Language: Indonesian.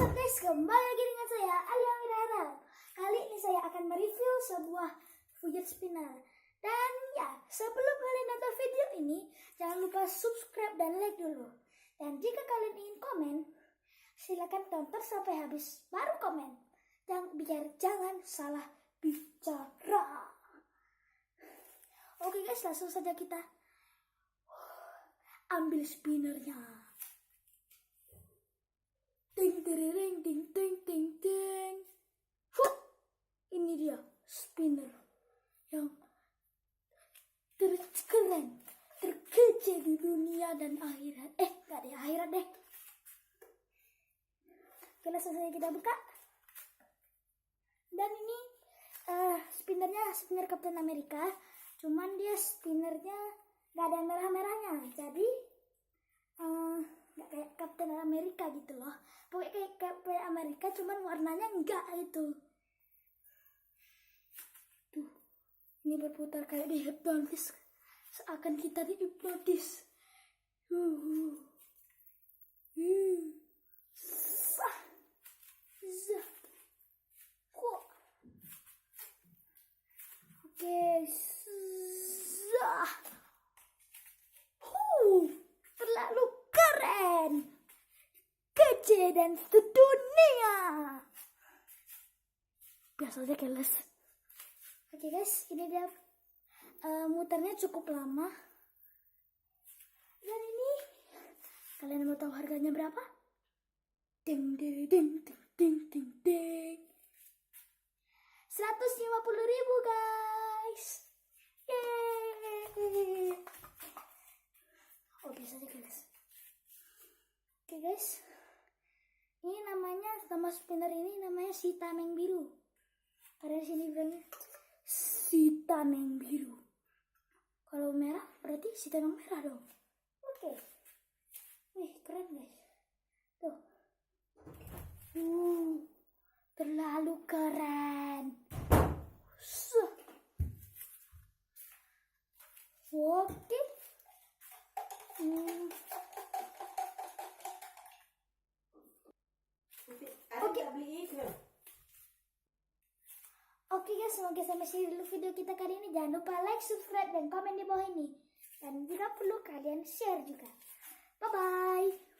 up guys, kembali lagi dengan saya Alia Wirara. Kali ini saya akan mereview sebuah fidget spinner. Dan ya, sebelum kalian nonton video ini, jangan lupa subscribe dan like dulu. Dan jika kalian ingin komen, silakan tonton sampai habis baru komen. Dan biar jangan salah bicara. Oke guys, langsung saja kita ambil spinnernya. Ting ting ting ting ting ting. Ini dia spinner yang terkeren, terkece di dunia dan akhirat. Nggak di akhirat deh. Oke, langsung saja kita buka. Dan ini spinnernya spinner Captain America. Cuman dia spinnernya nggak ada merah-merahnya. Jadi nggak kayak Captain America gitu loh. Pokoknya kayak Captain America, cuman warnanya enggak itu. Tuh, ini berputar kayak dihipnotis. Seakan kita dihipnotis. Oke, terlalu keren, kece dan sedunia. Biasanya keles. Oke guys, ini dia muternya cukup lama. Dan ini, kalian mau tahu harganya berapa? Ding ding ding ding ding ding ding. 150.000 guys. Yeay. Oh, bisa aja guys. Oke guys, ini nama spinner ini namanya si tameng biru. Karena di sini bilangnya si tameng biru. Kalau merah berarti si tameng merah dong. Oke. Wih, keren guys. Tuh. Terlalu keren. Oke. Oke guys, semoga sampai sini dulu video kita kali ini. Jangan lupa like, subscribe, dan komen di bawah ini. Dan jika perlu kalian share juga. Bye bye.